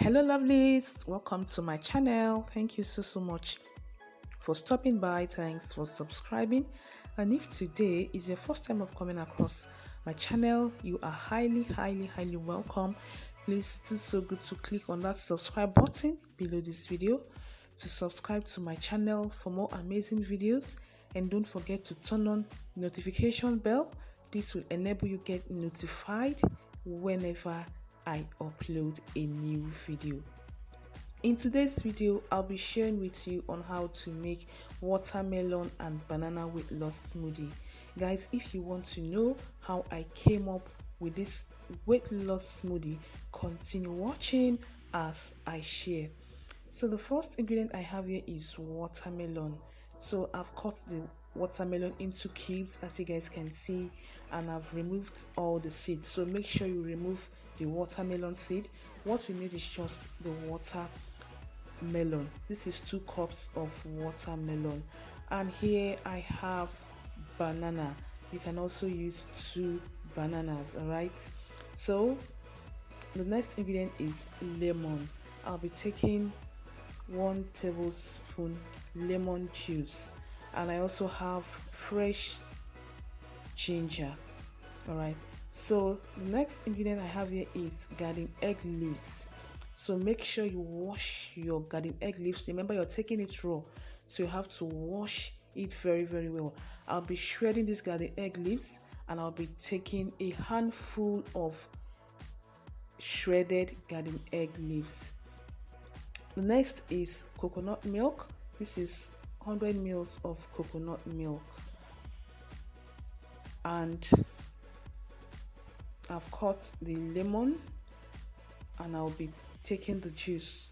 Hello lovelies, welcome to my channel. Thank you so much for stopping by. Thanks for subscribing. And if today is your first time of coming across my channel, you are highly welcome. Please still so good to click on that subscribe button below this video to subscribe to my channel for more amazing videos, and don't forget to turn on the notification bell. This will enable you get notified whenever I upload a new video. In today's video, I'll be sharing with you on how to make watermelon and banana weight loss smoothie. Guys, if you want to know how I came up with this weight loss smoothie, continue watching as I share. So the first ingredient I have here is watermelon. So I've cut the watermelon into cubes, as you guys can see, and I've removed all the seeds. So make sure you remove the watermelon seed. What we need is just the watermelon. This is 2 cups of watermelon, and here I have banana. You can also use 2 bananas. All right, so the next ingredient is lemon. I'll be taking 1 tablespoon lemon juice, and I also have fresh ginger. All right, so the next ingredient I have here is garden egg leaves. So make sure you wash your garden egg leaves. Remember, you're taking it raw, so you have to wash it very well. I'll be shredding these garden egg leaves, and I'll be taking a handful of shredded garden egg leaves. The next is coconut milk. This is 100 ml of coconut milk, and I've cut the lemon, and I'll be taking the juice.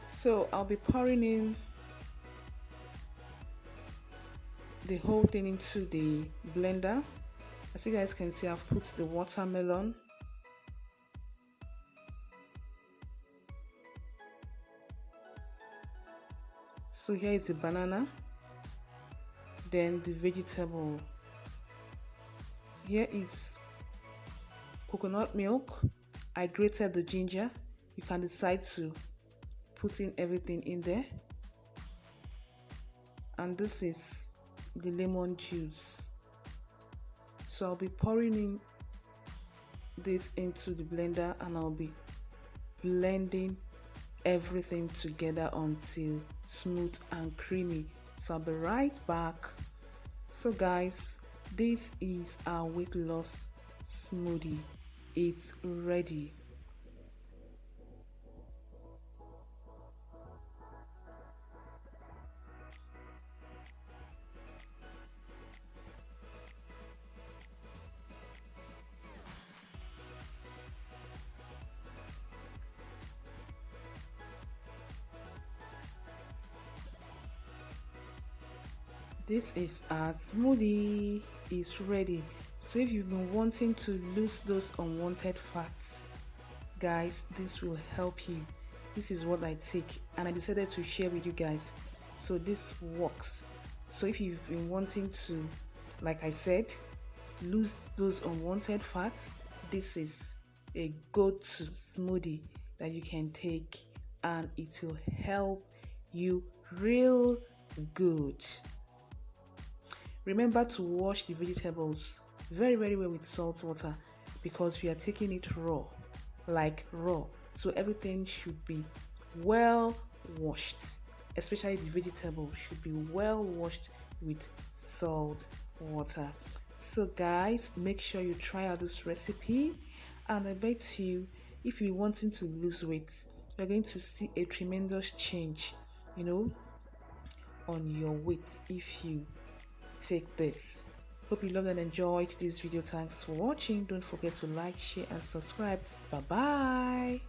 So I'll be pouring in the whole thing into the blender. As you guys can see, I've put the watermelon, so here is the banana, then the vegetable. Here is coconut milk. I grated the ginger. You can decide to put in everything in there, and this is the lemon juice. So I'll be pouring in this into the blender, and I'll be blending everything together until smooth and creamy. So I'll be right back. So guys, this is our weight loss smoothie. It's ready. This is our smoothie. Is ready. So if you've been wanting to lose those unwanted fats, guys, this will help you. This is what I take, and I decided to share with you guys. So this works. So if you've been wanting to, like I said, lose those unwanted fats, this is a go-to smoothie that you can take, and it will help you real good. Remember to wash the vegetables very well with salt water, because we are taking it raw, like raw. So everything should be well washed, especially the vegetable should be well washed with salt water. So guys, make sure you try out this recipe, and I bet you, if you're wanting to lose weight, you're going to see a tremendous change, on your weight if you take this. Hope you loved and enjoyed this video. Thanks for watching. Don't forget to like, share and subscribe. Bye bye.